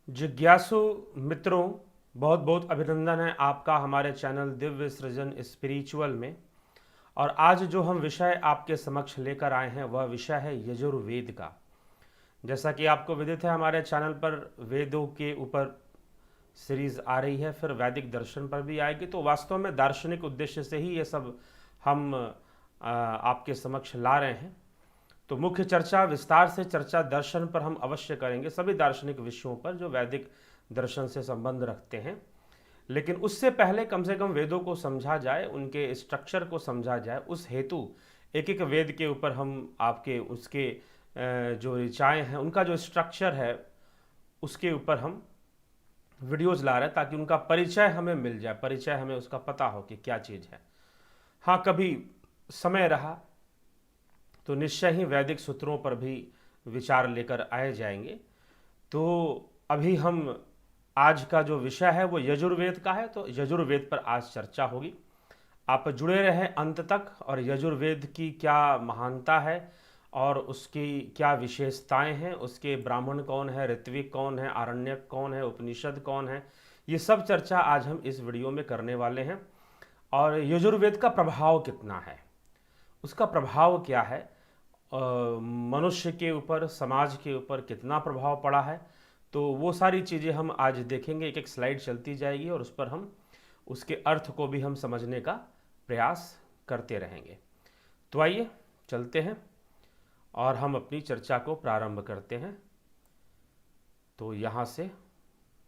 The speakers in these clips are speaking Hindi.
जिज्ञासु मित्रों, बहुत बहुत अभिनंदन है आपका हमारे चैनल दिव्य सृजन स्पिरिचुअल में। और आज जो हम विषय आपके समक्ष लेकर आए हैं वह विषय है यजुर्वेद का। जैसा कि आपको विदित है, हमारे चैनल पर वेदों के ऊपर सीरीज आ रही है, फिर वैदिक दर्शन पर भी आएगी। तो वास्तव में दार्शनिक उद्देश्य से ही ये सब हम आपके समक्ष ला रहे हैं। तो मुख्य चर्चा, विस्तार से चर्चा दर्शन पर हम अवश्य करेंगे, सभी दार्शनिक विषयों पर जो वैदिक दर्शन से संबंध रखते हैं। लेकिन उससे पहले कम से कम वेदों को समझा जाए, उनके स्ट्रक्चर को समझा जाए। उस हेतु एक एक वेद के ऊपर हम आपके उसके जो ऋचाएँ हैं, उनका जो स्ट्रक्चर है, उसके ऊपर हम वीडियोज़ ला रहे हैं ताकि उनका परिचय हमें मिल जाए, परिचय हमें उसका पता हो कि क्या चीज़ है। हाँ, कभी समय रहा तो निश्चय ही वैदिक सूत्रों पर भी विचार लेकर आए जाएंगे। तो अभी हम आज का जो विषय है वो यजुर्वेद का है, तो यजुर्वेद पर आज चर्चा होगी। आप जुड़े रहें अंत तक। और यजुर्वेद की क्या महानता है और उसकी क्या विशेषताएं हैं, उसके ब्राह्मण कौन है, ऋत्विक कौन है, आरण्यक कौन है, उपनिषद कौन है, ये सब चर्चा आज हम इस वीडियो में करने वाले हैं। और यजुर्वेद का प्रभाव कितना है, उसका प्रभाव क्या है, मनुष्य के ऊपर, समाज के ऊपर कितना प्रभाव पड़ा है, तो वो सारी चीज़ें हम आज देखेंगे। एक एक स्लाइड चलती जाएगी और उस पर हम उसके अर्थ को भी हम समझने का प्रयास करते रहेंगे। तो आइए चलते हैं और हम अपनी चर्चा को प्रारंभ करते हैं। तो यहाँ से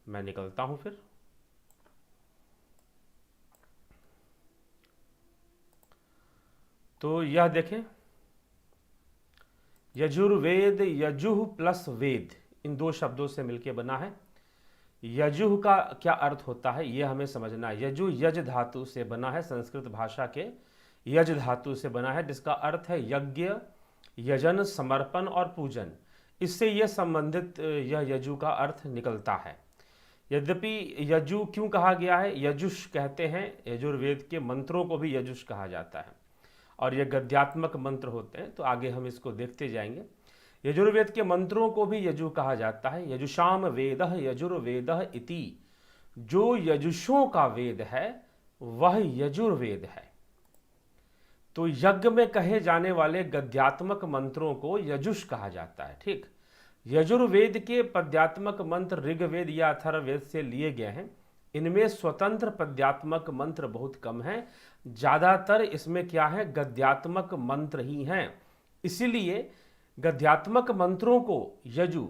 मैं निकलता हूँ फिर। तो यह देखें, यजुर्वेद, यजुः प्लस वेद, इन दो शब्दों से मिलकर बना है। यजुः का क्या अर्थ होता है यह हमें समझना है। यजु यज धातु से बना है, संस्कृत भाषा के यज धातु से बना है, जिसका अर्थ है यज्ञ, यजन, समर्पण और पूजन। इससे यह संबंधित यह यजु का अर्थ निकलता है। यद्यपि यजु क्यों कहा गया है, यजुष कहते हैं, यजुर्वेद के मंत्रों को भी यजुष कहा जाता है और ये गद्यात्मक मंत्र होते हैं। तो आगे हम इसको देखते जाएंगे। यजुर्वेद के मंत्रों को भी यजु कहा जाता है। यजुषाम वेदः यजुर्वेदः इति, जो यजुषों का वेद है वह यजुर्वेद है। तो यज्ञ में कहे जाने वाले गद्यात्मक मंत्रों को यजुष कहा जाता है। ठीक, यजुर्वेद के पद्यात्मक मंत्र ऋग्वेद या अथर्ववेद से लिए गए हैं। इनमें स्वतंत्र पद्यात्मक मंत्र बहुत कम हैं, ज़्यादातर इसमें क्या है, गद्यात्मक मंत्र ही हैं। इसीलिए गद्यात्मक मंत्रों को यजु,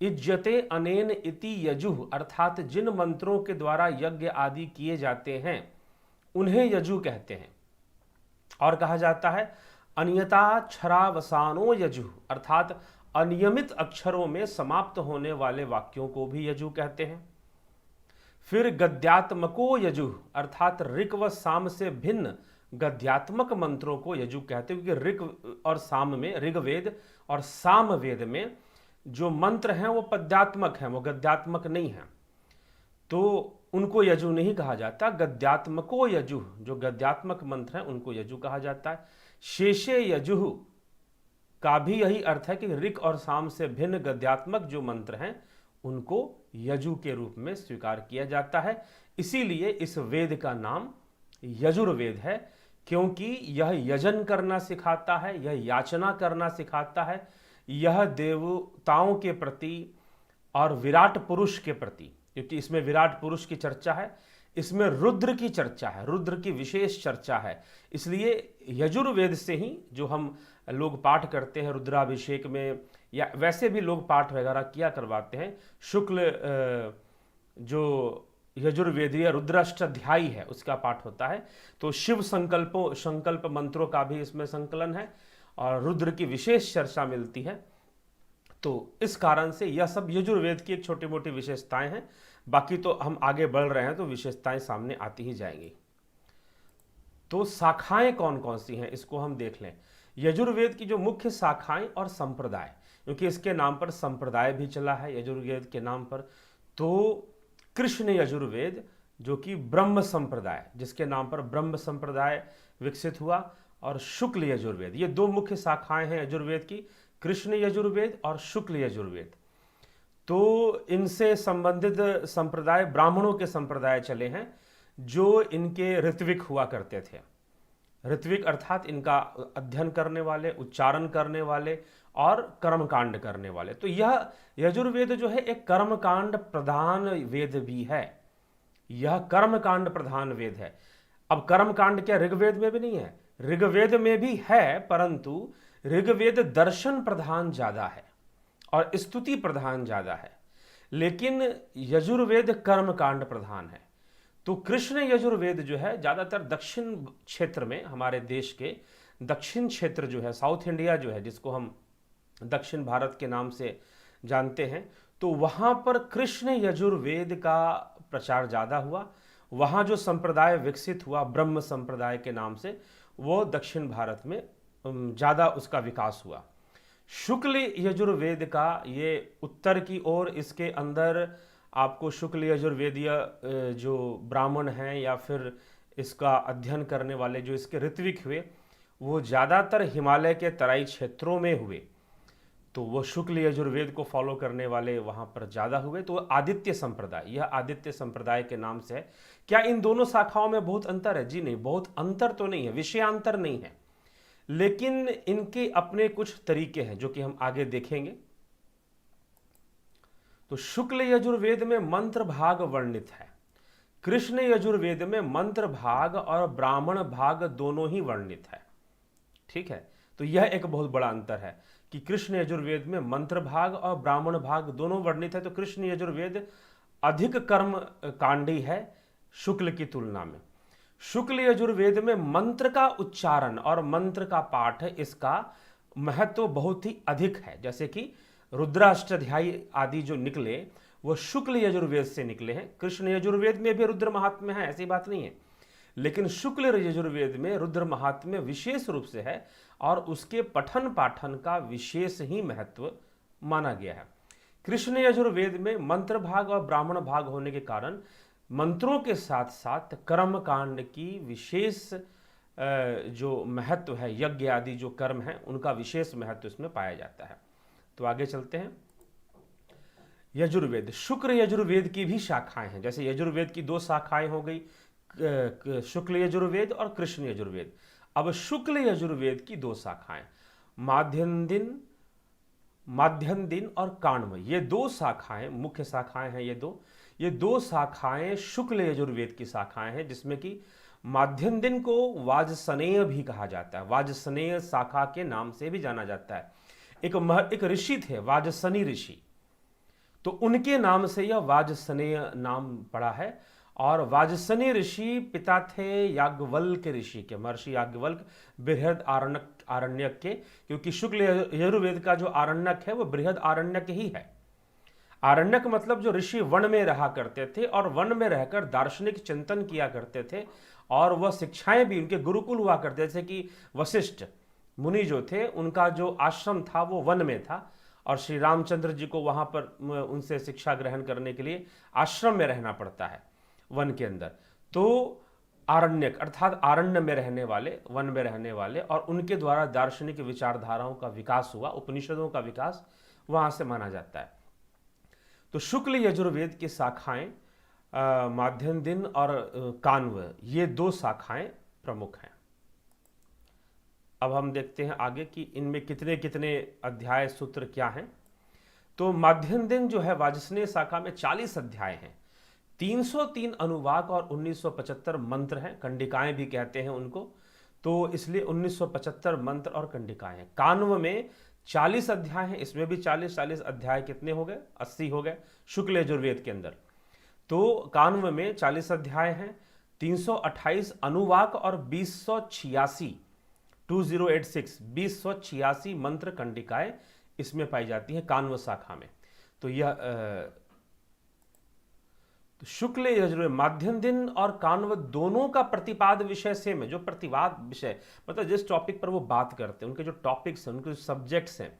इज्जते अनेन इति यजुः, अर्थात जिन मंत्रों के द्वारा यज्ञ आदि किए जाते हैं उन्हें यजु कहते हैं। और कहा जाता है अनियताक्षरावसानो यजुः, अर्थात अनियमित अक्षरों में समाप्त होने वाले वाक्यों को भी यजु कहते हैं। फिर गद्यात्मको यजुः, अर्थात ऋक व साम से भिन्न गद्यात्मक मंत्रों को यजु कहते हैं, क्योंकि ऋक और साम में, ऋग्वेद और साम वेद में जो मंत्र हैं वो पद्यात्मक हैं, वो गद्यात्मक नहीं हैं, तो उनको यजु नहीं कहा जाता। गद्यात्मको यजुः, जो गद्यात्मक मंत्र हैं उनको यजु कहा जाता है। शेषे यजुः का भी यही अर्थ है कि ऋक और साम से भिन्न गद्यात्मक जो मंत्र हैं उनको यजु के रूप में स्वीकार किया जाता है। इसीलिए इस वेद का नाम यजुर्वेद है, क्योंकि यह यजन करना सिखाता है, यह याचना करना सिखाता है, यह देवताओं के प्रति और विराट पुरुष के प्रति, क्योंकि इसमें विराट पुरुष की चर्चा है, इसमें रुद्र की चर्चा है, रुद्र की विशेष चर्चा है। इसलिए यजुर्वेद से ही जो हम लोग पाठ करते हैं रुद्राभिषेक में, या वैसे भी लोग पाठ वगैरह किया करवाते हैं, शुक्ल जो यजुर्वेदीय रुद्राष्टाध्यायी है उसका पाठ होता है। तो शिव संकल्प मंत्रों का भी इसमें संकलन है और रुद्र की विशेष चर्चा मिलती है। तो इस कारण से यह सब यजुर्वेद की एक छोटी मोटी विशेषताएं हैं। बाकी तो हम आगे बढ़ रहे हैं तो विशेषताएं सामने आती ही जाएंगी। तो शाखाएं कौन कौन सी हैं इसको हम देख लें। यजुर्वेद की जो मुख्य शाखाएं और संप्रदाय, क्योंकि इसके नाम पर संप्रदाय भी चला है यजुर्वेद के नाम पर, तो कृष्ण यजुर्वेद जो कि ब्रह्म संप्रदाय, जिसके नाम पर ब्रह्म संप्रदाय विकसित हुआ, और शुक्ल यजुर्वेद, ये दो मुख्य शाखाएं हैं यजुर्वेद की, कृष्ण यजुर्वेद और शुक्ल यजुर्वेद। तो इनसे संबंधित संप्रदाय ब्राह्मणों के संप्रदाय चले हैं, जो इनके ऋत्विक हुआ करते थे। ऋत्विक अर्थात इनका अध्ययन करने वाले, उच्चारण करने वाले और कर्मकांड करने वाले। तो यह यजुर्वेद जो है एक कर्मकांड प्रधान वेद भी है। यह कर्मकांड प्रधान वेद है। अब कर्मकांड क्या ऋग्वेद में भी नहीं है? ऋग्वेद में भी है, परंतु ऋग्वेद दर्शन प्रधान ज्यादा है और स्तुति प्रधान ज्यादा है, लेकिन यजुर्वेद कर्मकांड प्रधान है। तो कृष्ण यजुर्वेद जो है ज्यादातर दक्षिण क्षेत्र में, हमारे देश के दक्षिण क्षेत्र जो है, साउथ इंडिया जो है, जिसको हम दक्षिण भारत के नाम से जानते हैं, तो वहां पर कृष्ण यजुर्वेद का प्रचार ज्यादा हुआ। वहां जो संप्रदाय विकसित हुआ ब्रह्म संप्रदाय के नाम से, वो दक्षिण भारत में ज्यादा उसका विकास हुआ। शुक्ल यजुर्वेद का ये उत्तर की ओर, इसके अंदर आपको शुक्ल यजुर्वेदीय जो ब्राह्मण हैं या फिर इसका अध्ययन करने वाले जो इसके ऋत्विक हुए, वो ज़्यादातर हिमालय के तराई क्षेत्रों में हुए। तो वो शुक्ल यजुर्वेद को फॉलो करने वाले वहाँ पर ज़्यादा हुए। तो आदित्य संप्रदाय, यह आदित्य संप्रदाय के नाम से है। क्या इन दोनों शाखाओं में बहुत अंतर है? जी नहीं, बहुत अंतर तो नहीं है, विषयांतर नहीं है, लेकिन इनके अपने कुछ तरीके हैं जो कि हम आगे देखेंगे। तो शुक्ल यजुर्वेद में मंत्र भाग वर्णित है, कृष्ण यजुर्वेद में मंत्र भाग और ब्राह्मण भाग दोनों ही वर्णित है। ठीक है, तो यह एक बहुत बड़ा अंतर है कि कृष्ण यजुर्वेद में मंत्र भाग और ब्राह्मण भाग दोनों वर्णित है। तो कृष्ण यजुर्वेद अधिक कर्म कांडी है शुक्ल की तुलना में। शुक्ल यजुर्वेद में मंत्र का उच्चारण और मंत्र का पाठ, इसका महत्व बहुत ही अधिक है। जैसे कि रुद्राष्टाध्यायी आदि जो निकले वो शुक्ल यजुर्वेद से निकले हैं। कृष्ण यजुर्वेद में भी रुद्र महात्म्य है, ऐसी बात नहीं है, लेकिन शुक्ल यजुर्वेद में रुद्र महात्म्य विशेष रूप से है और उसके पठन पाठन का विशेष ही महत्व माना गया है। कृष्ण यजुर्वेद में मंत्र भाग और ब्राह्मण भाग होने के कारण मंत्रों के साथ साथ कर्म कांड की विशेष जो महत्व है, यज्ञ आदि जो कर्म है उनका विशेष महत्व इसमें पाया जाता है। तो आगे चलते हैं। यजुर्वेद, शुक्ल यजुर्वेद की भी शाखाएं हैं। जैसे यजुर्वेद की दो शाखाएं हो गई, शुक्ल यजुर्वेद और कृष्ण यजुर्वेद। अब शुक्ल यजुर्वेद की दो शाखाएं, माध्यम दिन और काण्व, ये दो शाखाएं मुख्य शाखाएं हैं। ये दो शाखाएं शुक्ल यजुर्वेद की शाखाएं हैं, जिसमें कि माध्यम दिन को वाजसनेय भी कहा जाता है, वाजसनेय शाखा के नाम से भी जाना जाता है। एक ऋषि थे वाजसनी ऋषि, तो उनके नाम से यह वाजसनेय नाम पड़ा है। और वाजसनी ऋषि पिता थे याज्ञवल्क ऋषि के, महर्षि याज्ञवल्क बृहद आरण्यक के, क्योंकि शुक्ल यजुर्वेद का जो आरण्यक है वो बृहद आरण्यक ही है। आरण्यक मतलब जो ऋषि वन में रहा करते थे और वन में रहकर दार्शनिक चिंतन किया करते थे, और वह शिक्षाएं भी, उनके गुरुकुल हुआ करते थे कि वशिष्ठ मुनि जो थे उनका जो आश्रम था वो वन में था, और श्री रामचंद्र जी को वहां पर उनसे शिक्षा ग्रहण करने के लिए आश्रम में रहना पड़ता है, वन के अंदर। तो आरण्यक अर्थात आरण्य में रहने वाले, वन में रहने वाले, और उनके द्वारा दार्शनिक विचारधाराओं का विकास हुआ, उपनिषदों का विकास वहां से माना जाता है। तो शुक्ल यजुर्वेद की शाखाएं माध्यम दिन और काण्व, ये दो शाखाएं प्रमुख हैं। अब हम देखते हैं आगे कि इनमें कितने कितने अध्याय सूत्र क्या हैं। तो माध्यम दिन जो है वाजसनेय शाखा में 40 अध्याय हैं, 303 अनुवाक और 1975 मंत्र हैं, कंडिकाएं भी कहते हैं उनको, तो इसलिए 1975 मंत्र और कंडिकाएं हैं। काण्व में 40 अध्याय हैं, इसमें भी 40 अध्याय कितने हो गए? 80 हो गए शुक्ल यजुर्वेद के अंदर। तो काण्व में 40 अध्याय हैं, 328 अनुवाक और 2086 मंत्र कंडिकाएं इसमें पाई जाती हैं काण्व शाखा में। तो यह तो शुक्ल यजुर्वेद माध्यम दिन और काण्व दोनों का प्रतिपाद विषय सेम है। जो प्रतिवाद विषय मतलब जिस टॉपिक पर वो बात करते हैं, उनके जो टॉपिक्स हैं, उनके जो सब्जेक्ट्स हैं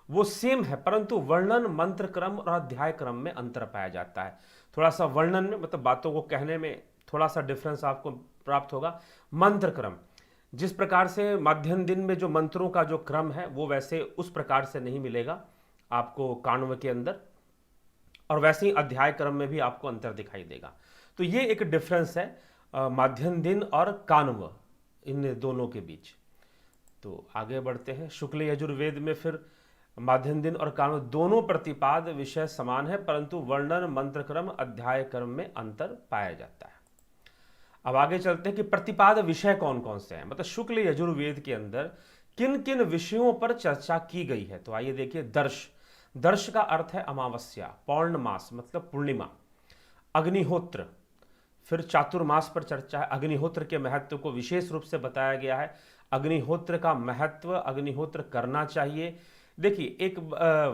वो सेम है, परंतु वर्णन, मंत्र क्रम और अध्याय क्रम में अंतर पाया जाता है। थोड़ा सा वर्णन में, मतलब बातों को कहने में थोड़ा सा डिफरेंस आपको प्राप्त होगा। मंत्र क्रम, जिस प्रकार से माध्यम दिन में जो मंत्रों का जो क्रम है वो वैसे उस प्रकार से नहीं मिलेगा आपको काण्व के अंदर। और वैसे ही अध्याय क्रम में भी आपको अंतर दिखाई देगा। तो ये एक डिफरेंस है माध्यम दिन और कानव, इन दोनों के बीच। तो आगे बढ़ते हैं। शुक्ल यजुर्वेद में फिर माध्यम दिन और कानव दोनों प्रतिपाद विषय समान है, परंतु वर्णन, मंत्र क्रम, अध्याय क्रम में अंतर पाया जाता है। अब आगे चलते हैं कि प्रतिपाद विषय कौन कौन से हैं, मतलब शुक्ल यजुर्वेद के अंदर किन किन विषयों पर चर्चा की गई है। तो आइए देखिए। दर्श, दर्श का अर्थ है अमावस्या, पौर्णमास मतलब पूर्णिमा, अग्निहोत्र, फिर चातुर्मास पर चर्चा है। अग्निहोत्र के महत्व को विशेष रूप से बताया गया है। अग्निहोत्र का महत्व, अग्निहोत्र करना चाहिए। देखिए एक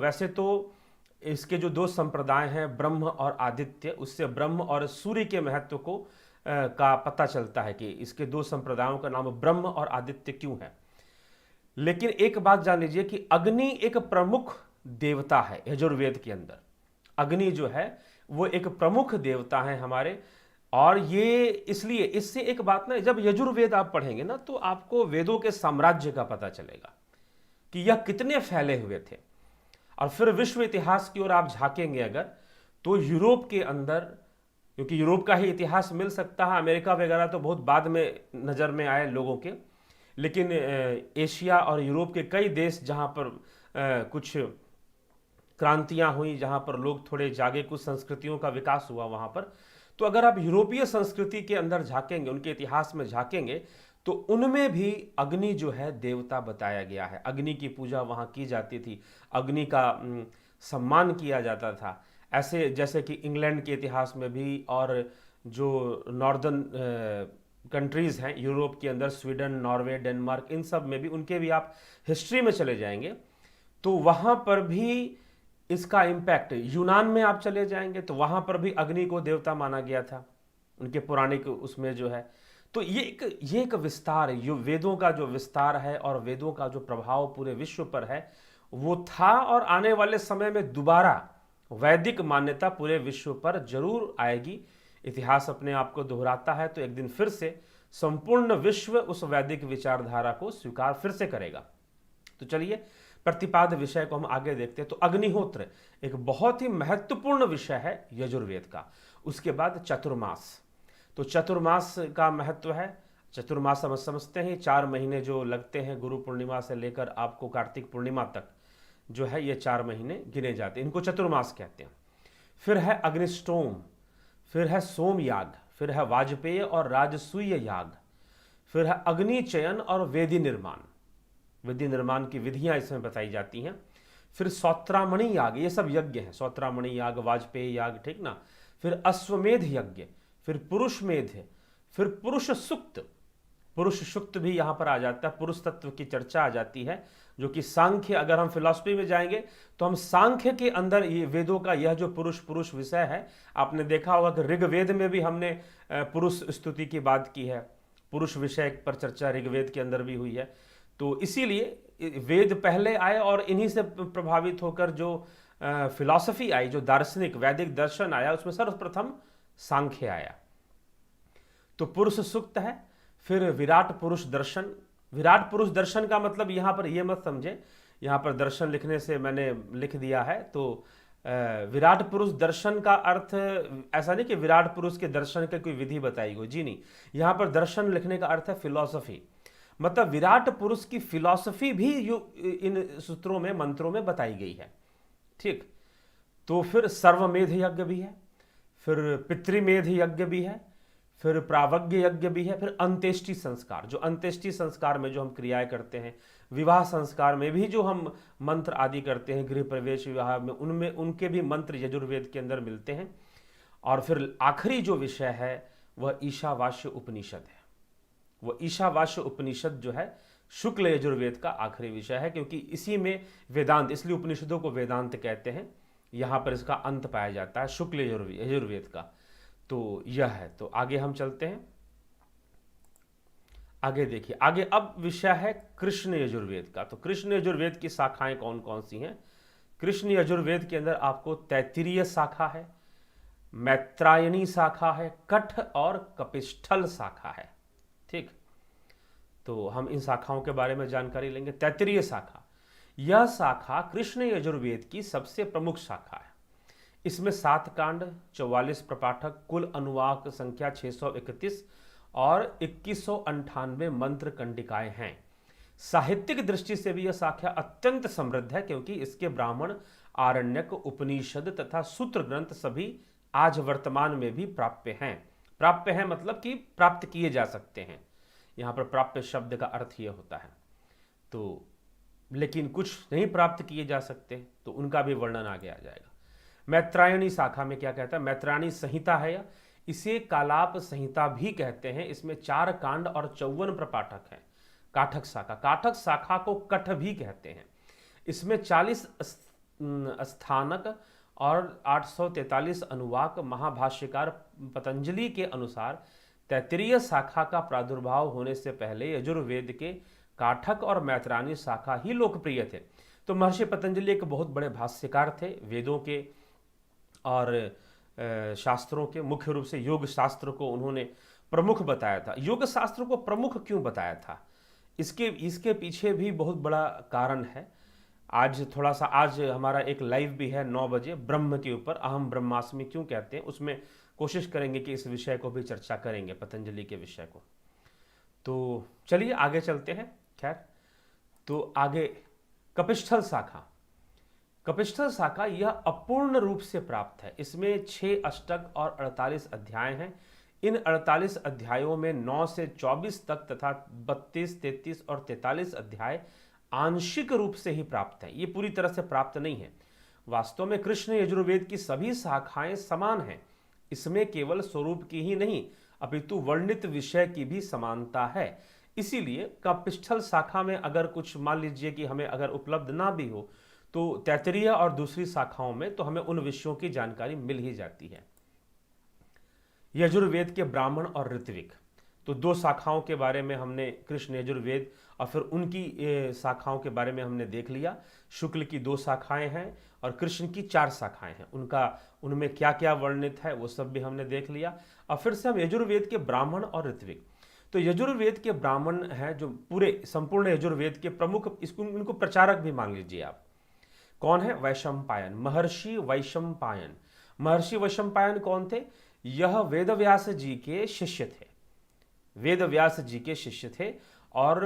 वैसे तो इसके जो दो संप्रदाय हैं ब्रह्म और आदित्य, उससे ब्रह्म और सूर्य के महत्व को का पता चलता है कि इसके दो संप्रदायों का नाम ब्रह्म और आदित्य क्यों है। लेकिन एक बात जान लीजिए कि अग्नि एक प्रमुख देवता है यजुर्वेद के अंदर। अग्नि जो है वो एक प्रमुख देवता है हमारे। और ये इसलिए, इससे एक बात ना, जब यजुर्वेद आप पढ़ेंगे ना तो आपको वेदों के साम्राज्य का पता चलेगा कि यह कितने फैले हुए थे। और फिर विश्व इतिहास की ओर आप झांकेंगे अगर, तो यूरोप के अंदर, क्योंकि यूरोप का ही इतिहास मिल सकता है, अमेरिका वगैरह तो बहुत बाद में नज़र में आए लोगों के, लेकिन एशिया और यूरोप के कई देश जहाँ पर कुछ क्रांतियाँ हुई, जहाँ पर लोग थोड़े जागे, कुछ संस्कृतियों का विकास हुआ वहाँ पर, तो अगर आप यूरोपीय संस्कृति के अंदर झांकेंगे, उनके इतिहास में झांकेंगे, तो उनमें भी अग्नि जो है देवता बताया गया है। अग्नि की पूजा वहाँ की जाती थी, अग्नि का सम्मान किया जाता था। ऐसे जैसे कि इंग्लैंड के इतिहास में भी, और जो नॉर्दर्न कंट्रीज़ हैं यूरोप के अंदर, स्वीडन, नॉर्वे, डेनमार्क, इन सब में भी, उनके भी आप हिस्ट्री में चले जाएंगे तो वहाँ पर भी इसका इम्पैक्ट, यूनान में आप चले जाएंगे तो वहाँ पर भी अग्नि को देवता माना गया था उनके पौराणिक उसमें जो है। तो ये एक विस्तार है, वेदों का जो विस्तार है और वेदों का जो प्रभाव पूरे विश्व पर है वो था, और आने वाले समय में दोबारा वैदिक मान्यता पूरे विश्व पर जरूर आएगी। इतिहास अपने आप को दोहराता है, तो एक दिन फिर से संपूर्ण विश्व उस वैदिक विचारधारा को स्वीकार फिर से करेगा। तो चलिए प्रतिपाद विषय को हम आगे देखते हैं। तो अग्निहोत्र एक बहुत ही महत्वपूर्ण विषय है यजुर्वेद का। उसके बाद चतुर्मास। तो चतुर्मास का महत्व है। चतुर्मास हम समझते हैं 4 महीने जो लगते हैं, गुरु पूर्णिमा से लेकर आपको कार्तिक पूर्णिमा तक जो है, ये 4 महीने गिने जाते हैं, इनको चतुर्मास कहते हैं। फिर है अग्निष्टोम, फिर है सोमयाग, फिर है वाजपेय और राजसूय याग, फिर है अग्नि चयन और वेदी निर्माण, वेदी निर्माण की विधियां इसमें बताई जाती हैं। फिर सौत्रामणि याग, ये सब यज्ञ हैं, सौत्रामणि याग, वाजपेयी याग, ठीक ना। फिर अश्वमेध यज्ञ, फिर पुरुष मेध, फिर पुरुष सुक्त, पुरुष सुक्त भी यहाँ पर आ जाता है, पुरुष तत्व की चर्चा आ जाती है, जो कि सांख्य, अगर हम फिलॉसफी में जाएंगे तो हम सांख्य के अंदर ये वेदों का यह जो पुरुष विषय है, आपने देखा होगा कि ऋग्वेद में भी हमने पुरुष स्तुति की बात की है, पुरुष विषय पर चर्चा ऋग्वेद के अंदर भी हुई है। तो इसीलिए वेद पहले आए और इन्हीं से प्रभावित होकर जो फिलॉसफी आई, जो दार्शनिक वैदिक दर्शन आया, उसमें सर्वप्रथम सांख्य आया। तो पुरुष सूक्त है। फिर विराट पुरुष दर्शन। विराट पुरुष दर्शन का मतलब यहाँ पर ये मत समझे, यहाँ पर दर्शन लिखने से मैंने लिख दिया है, तो विराट पुरुष दर्शन का अर्थ ऐसा नहीं कि विराट पुरुष के दर्शन की कोई विधि बताई गई, जी नहीं। यहाँ पर दर्शन लिखने का अर्थ है फिलॉसफी, मतलब विराट पुरुष की फिलॉसफी भी इन सूत्रों में, मंत्रों में बताई गई है, ठीक। तो फिर सर्वमेध यज्ञ भी है, फिर पितृमेध यज्ञ भी है, फिर प्रावज्ञ यज्ञ भी है, फिर अंत्येष्टि संस्कार, जो अंत्येष्टि संस्कार में जो हम क्रियाएं करते हैं, विवाह संस्कार में भी जो हम मंत्र आदि करते हैं, गृह प्रवेश विवाह में, उनमें उनके भी मंत्र यजुर्वेद के अंदर मिलते हैं। और फिर आखिरी जो विषय है वह ईशावास्य उपनिषद है। वह ईशावास्य उपनिषद जो है शुक्ल यजुर्वेद का आखिरी विषय है, क्योंकि इसी में वेदांत, इसलिए उपनिषदों को वेदांत कहते हैं। यहाँ पर इसका अंत पाया जाता है शुक्ल यजुर्वेद का। तो यह है। तो आगे हम चलते हैं, आगे देखिए। आगे अब विषय है कृष्ण यजुर्वेद का। तो कृष्ण यजुर्वेद की शाखाएं कौन कौन सी हैं? कृष्ण यजुर्वेद के अंदर आपको तैत्तिरीय शाखा है, मैत्रायणी शाखा है, कठ और कपिष्ठल शाखा है, ठीक। तो हम इन शाखाओं के बारे में जानकारी लेंगे। तैत्तिरीय शाखा, यह शाखा कृष्ण यजुर्वेद की सबसे प्रमुख शाखा है। इसमें 7 कांड, 44 प्रपाठक, कुल अनुवाक संख्या 631 और 2198 मंत्र कंडिकाएं हैं। साहित्यिक दृष्टि से भी यह शाखा अत्यंत समृद्ध है, क्योंकि इसके ब्राह्मण, आरण्यक, उपनिषद तथा सूत्र ग्रंथ सभी आज वर्तमान में भी प्राप्य हैं। प्राप्य हैं मतलब कि प्राप्त किए जा सकते हैं। यहाँ पर प्राप्य शब्द का अर्थ यह होता है। तो लेकिन कुछ नहीं प्राप्त किए जा सकते, तो उनका भी वर्णन आगे आ जाएगा। मैत्रायणी शाखा में क्या कहता है? मैत्रायणी संहिता है या इसे कालाप संहिता भी कहते हैं। इसमें 4 कांड और 54 प्रपाठक हैं। काठक शाखा, काठक शाखा को कठ भी कहते हैं। इसमें 40 स्थानक और 843 अनुवाक। महाभाष्यकार पतंजलि के अनुसार तैत्तिरीय शाखा का प्रादुर्भाव होने से पहले यजुर्वेद के काठक और मैत्रायणी शाखा ही लोकप्रिय थे। तो महर्षि पतंजलि एक बहुत बड़े भाष्यकार थे। वेदों के और शास्त्रों के, मुख्य रूप से योग शास्त्र को उन्होंने प्रमुख बताया था। योग शास्त्र को प्रमुख क्यों बताया था, इसके पीछे भी बहुत बड़ा कारण है। आज हमारा एक लाइव भी है 9 बजे ब्रह्म के ऊपर, अहम ब्रह्मास्मि क्यों कहते हैं, उसमें कोशिश करेंगे कि इस विषय को भी चर्चा करेंगे, पतंजलि के विषय को। तो चलिए आगे चलते हैं। खैर, तो आगे कपिस्थल शाखा। कपिस्थल शाखा यह अपूर्ण रूप से प्राप्त है। इसमें 6 अष्टक और 48 अध्याय हैं। इन 48 अध्यायों में 9 से 24 तक तथा 32, 33 और 43 अध्याय आंशिक रूप से ही प्राप्त है। ये पूरी तरह से प्राप्त नहीं है। वास्तव में कृष्ण यजुर्वेद की सभी शाखाएं समान हैं। इसमें केवल स्वरूप की ही नहीं अपितु वर्णित विषय की भी समानता है। इसीलिए कपिस्थल शाखा में अगर कुछ मान लीजिए कि हमें अगर उपलब्ध ना भी हो, तो तैत्तिरीय और दूसरी शाखाओं में तो हमें उन विषयों की जानकारी मिल ही जाती है। यजुर्वेद के ब्राह्मण और ऋत्विक, तो 2 शाखाओं के बारे में हमने, कृष्ण यजुर्वेद और फिर उनकी शाखाओं के बारे में हमने देख लिया। शुक्ल की 2 शाखाएं हैं और कृष्ण की 4 शाखाएं हैं। उनमें क्या क्या वर्णित है वो सब भी हमने देख लिया। और फिर से हम यजुर्वेद के ब्राह्मण और ऋत्विक, तो यजुर्वेद के ब्राह्मण हैं जो पूरे संपूर्ण यजुर्वेद के प्रमुख, इनको प्रचारक भी मान लीजिए आप। कौन है? वैशंपायन, महर्षि वैशंपायन। महर्षि वैशंपायन कौन थे? यह वेदव्यास जी के शिष्य थे। वेदव्यास जी के शिष्य थे और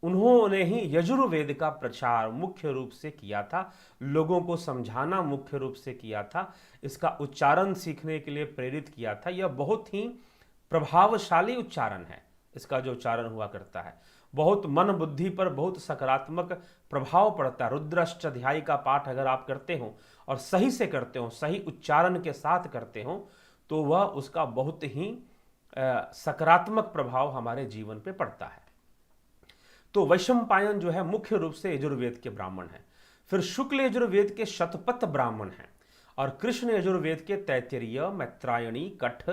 उन्होंने ही यजुर्वेद का प्रचार मुख्य रूप से किया था, लोगों को समझाना मुख्य रूप से किया था, इसका उच्चारण सीखने के लिए प्रेरित किया था। यह बहुत ही प्रभावशाली उच्चारण है। इसका जो उच्चारण हुआ करता है बहुत मन बुद्धि पर बहुत सकारात्मक प्रभाव पड़ता है। रुद्राष्टाध्यायी का पाठ अगर आप करते हो और सही से करते हो, सही उच्चारण के साथ करते हो, तो वह उसका बहुत ही सकारात्मक प्रभाव हमारे जीवन पे पड़ता है। तो वैशंपायन जो है मुख्य रूप से यजुर्वेद के ब्राह्मण हैं। फिर शुक्ल यजुर्वेद के शतपथ ब्राह्मण हैं और कृष्ण यजुर्वेद के तैत्तिरीय, मैत्रायणी, कठ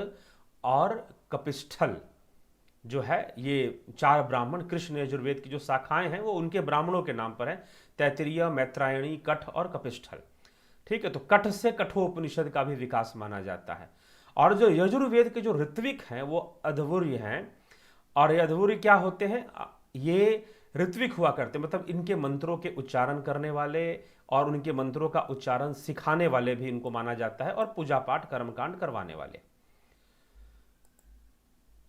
और कपिस्थल जो है, ये 4 ब्राह्मण कृष्ण यजुर्वेद की जो शाखाएं हैं वो उनके ब्राह्मणों के नाम पर है। तैत्तिरीय, मैत्रायणी, कठ और कपिस्थल। ठीक है, तो कठ से कठोपनिषद का भी विकास माना जाता है। और जो यजुर्वेद के जो ऋत्विक हैं वो अध्वर्य हैं। और ये अध्वर्य क्या होते हैं? ये ऋत्विक हुआ करते, मतलब इनके मंत्रों के उच्चारण करने वाले और उनके मंत्रों का उच्चारण सिखाने वाले भी इनको माना जाता है, और पूजा पाठ कर्मकांड करवाने वाले।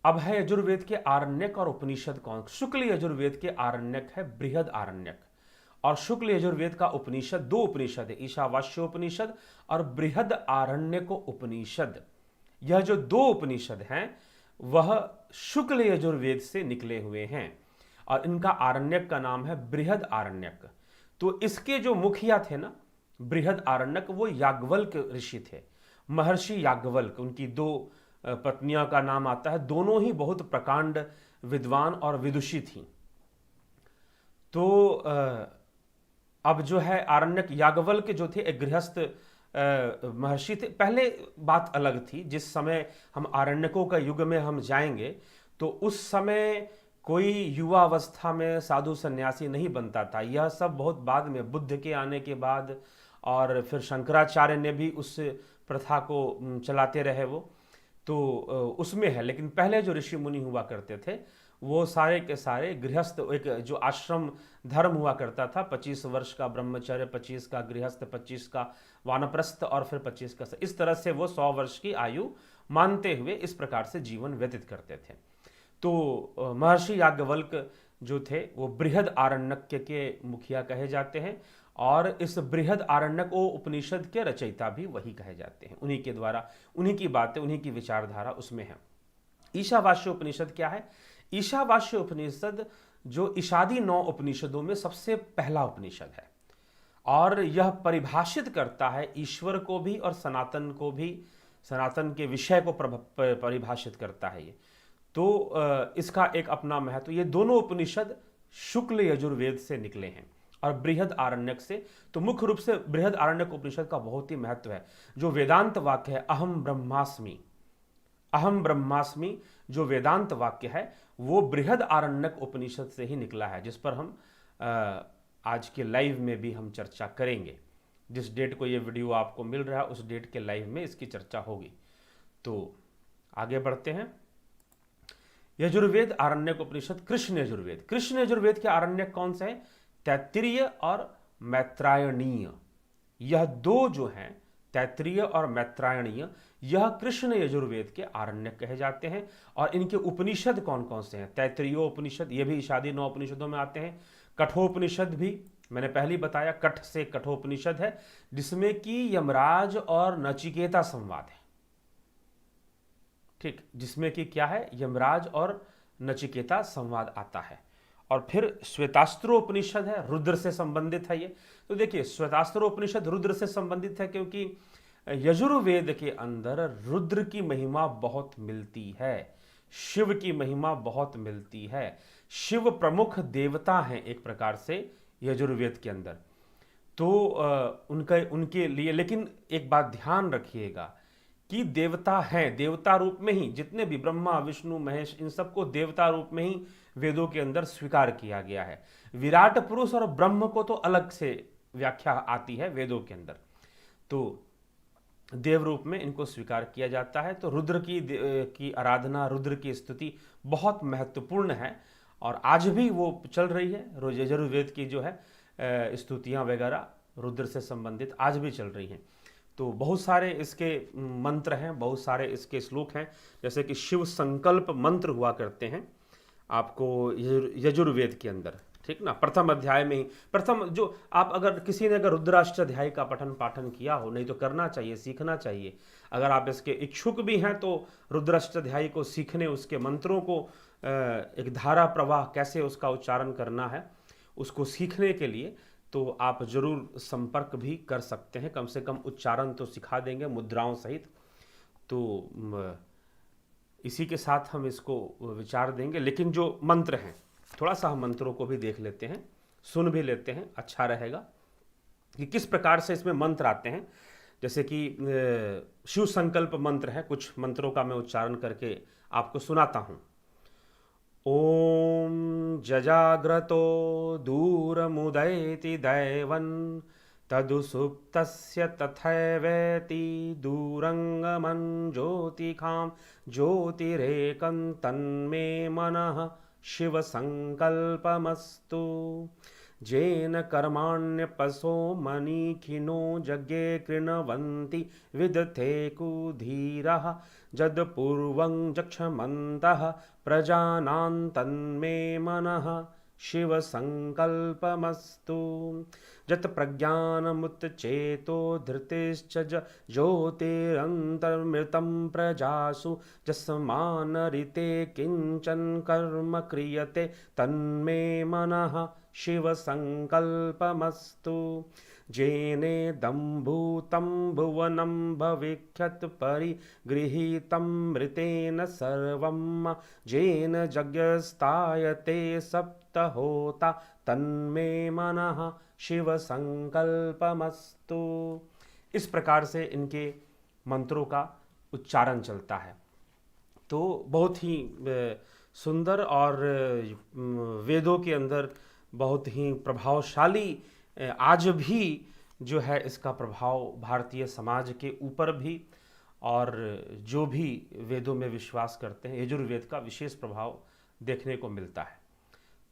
अब है यजुर्वेद के आरण्यक और उपनिषद कौन? शुक्ल यजुर्वेद के आरण्यक है बृहद आरण्यक, और शुक्ल यजुर्वेद का उपनिषद 2 उपनिषद है, ईशावास्योपनिषद और बृहद आरण्यक उपनिषद। यह जो 2 उपनिषद हैं वह शुक्ल यजुर्वेद से निकले हुए हैं और इनका आरण्यक का नाम है बृहद आरण्यक। तो इसके जो मुखिया थे ना बृहद आरण्यक, वो याज्ञवल्क्य ऋषि थे, महर्षि याज्ञवल्क्य। उनकी 2 पत्नियों का नाम आता है, दोनों ही बहुत प्रकांड विद्वान और विदुषी थीं। तो अब जो है आरण्यक, याज्ञवल्क्य जो थे एक गृहस्थ महर्षि थे। पहले बात अलग थी, जिस समय हम आरण्यकों का युग में हम जाएंगे तो उस समय कोई युवा अवस्था में साधु सन्यासी नहीं बनता था। यह सब बहुत बाद में, बुद्ध के आने के बाद, और फिर शंकराचार्य ने भी उस प्रथा को चलाते रहे वो, तो उसमें है। लेकिन पहले जो ऋषि मुनि हुआ करते थे वो सारे के सारे गृहस्थ, एक जो आश्रम धर्म हुआ करता था, 25 वर्ष का ब्रह्मचर्य, 25 का गृहस्थ, 25 का वानप्रस्थ और फिर 25 का, इस तरह से वो 100 वर्ष की आयु मानते हुए इस प्रकार से जीवन व्यतीत करते थे। तो महर्षि याज्ञवल्क्य जो थे वो बृहद आरण्यक के मुखिया कहे जाते हैं, और इस बृहद आरण्यक उपनिषद के रचयिता भी वही कहे जाते हैं। उन्हीं के द्वारा, उन्हीं की बातें, उन्हीं की विचारधारा उसमें है। ईशावास्य उपनिषद क्या है? ईशावास्य उपनिषद जो ईशादी 9 उपनिषदों में सबसे पहला उपनिषद है, और यह परिभाषित करता है ईश्वर को भी और सनातन को भी, सनातन के विषय को परिभाषित करता है ये। तो इसका एक अपना महत्व। ये दोनों उपनिषद शुक्ल यजुर्वेद से निकले हैं और बृहद आरण्यक से। तो मुख्य रूप से बृहद आरण्यक उपनिषद का बहुत ही महत्व है। जो वेदांत वाक्य है अहम ब्रह्मास्मि, अहम ब्रह्मास्मि, जो वेदांत वाक्य है वो बृहद आरण्यक उपनिषद से ही निकला है, जिस पर हम आज के लाइव में भी हम चर्चा करेंगे। जिस डेट को ये वीडियो आपको मिल रहा है उस डेट के लाइव में इसकी चर्चा होगी। तो आगे बढ़ते हैं। यजुर्वेद आरण्यक उपनिषद, कृष्ण यजुर्वेद। कृष्ण यजुर्वेद के आरण्यक कौन से हैं? तैत्तिरीय और मैत्रायणीय। यह दो जो हैं, तैत्तिरीय और मैत्रायणीय, यह कृष्ण यजुर्वेद के आरण्यक कहे जाते हैं। और इनके उपनिषद कौन कौन से हैं? तैत्तिरीय उपनिषद, ये भी ईशादी 9 उपनिषदों में आते हैं। कठोपनिषद भी मैंने पहले ही बताया, कठ से कठोपनिषद है, जिसमें कि यमराज और नचिकेता संवाद है। ठीक, जिसमें कि क्या है? यमराज और नचिकेता संवाद आता है। और फिर श्वेतास्त्रोपनिषद है, रुद्र से संबंधित है ये। तो देखिए, श्वेतास्त्रोपनिषद रुद्र से संबंधित है क्योंकि यजुर्वेद के अंदर रुद्र की महिमा बहुत मिलती है, शिव की महिमा बहुत मिलती है। शिव प्रमुख देवता हैं एक प्रकार से यजुर्वेद के अंदर। तो उनके लिए, लेकिन एक बात ध्यान रखिएगा कि देवता हैं, देवता रूप में ही, जितने भी ब्रह्मा विष्णु महेश, इन सबको देवता रूप में ही वेदों के अंदर स्वीकार किया गया है। विराट पुरुष और ब्रह्म को तो अलग से व्याख्या आती है वेदों के अंदर। तो देव रूप में इनको स्वीकार किया जाता है। तो रुद्र की आराधना, रुद्र की स्तुति बहुत महत्वपूर्ण है, और आज भी वो चल रही है। यजुर्वेद की जो है स्तुतियाँ वगैरह रुद्र से संबंधित आज भी चल रही हैं। तो बहुत सारे इसके मंत्र हैं, बहुत सारे इसके श्लोक हैं, जैसे कि शिव संकल्प मंत्र हुआ करते हैं आपको यजुर्वेद के अंदर, ठीक ना। प्रथम अध्याय में ही, प्रथम जो आप, अगर किसी ने अगर रुद्राष्टाध्याय का पठन पाठन किया हो, नहीं तो करना चाहिए, सीखना चाहिए। अगर आप इसके इच्छुक भी हैं तो रुद्राष्टाध्याय को सीखने, उसके मंत्रों को एक धारा प्रवाह कैसे उसका उच्चारण करना है उसको सीखने के लिए तो आप जरूर संपर्क भी कर सकते हैं। कम से कम उच्चारण तो सिखा देंगे मुद्राओं सहित। तो इसी के साथ हम इसको विचार देंगे। लेकिन जो मंत्र हैं, थोड़ा सा हम मंत्रों को भी देख लेते हैं, सुन भी लेते हैं, अच्छा रहेगा कि किस प्रकार से इसमें मंत्र आते हैं। जैसे कि शिव संकल्प मंत्र है, कुछ मंत्रों का मैं उच्चारण करके आपको सुनाता हूँ। ओम जजाग्रतो दूरमुदयति दैवन् तदुसुप्तस्य तथैवेति दूरंगमं ज्योतिखां ज्योतिरेकं तन्मे मनः शिव संकल्पमस्तु। जेन कर्माण्यपसो मनीखिनो जज्ञे कृणवन्ति विदथे कुधीरः जदपूर्वं जक्षमन्तः प्रजानां तन्मे मनः शिव संकल्पमस्तु। जत प्रज्ञानमुत्चेतो धृतिश्च ज्योतिरन्तर्मृतं प्रजासु जस्मानरिते किंचन कर्म क्रियते तन्मे मनः शिव संकल्पमस्तु। जेनेदं भूतं भुवनं भविष्यत् परिगृहीतं मृतेन सर्वं जेन यज्ञस्तायते सप्तहोता तन्मे मनः शिव संकल्पमस्तु। इस प्रकार से इनके मंत्रों का उच्चारण चलता है। तो बहुत ही सुंदर और वेदों के अंदर बहुत ही प्रभावशाली, आज भी जो है इसका प्रभाव भारतीय समाज के ऊपर भी, और जो भी वेदों में विश्वास करते हैं, यजुर्वेद का विशेष प्रभाव देखने को मिलता है।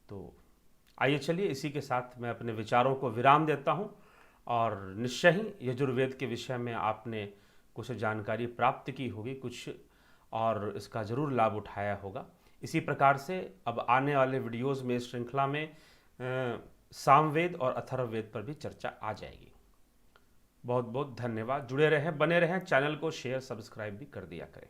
तो आइए चलिए इसी के साथ मैं अपने विचारों को विराम देता हूँ और निश्चय ही यजुर्वेद के विषय में आपने कुछ जानकारी प्राप्त की होगी, कुछ और इसका ज़रूर लाभ उठाया होगा। इसी प्रकार से अब आने वाले वीडियोस में इस श्रृंखला में सामवेद और अथर्ववेद पर भी चर्चा आ जाएगी। बहुत बहुत धन्यवाद। जुड़े रहें, बने रहें, चैनल को शेयर सब्सक्राइब भी कर दिया करें।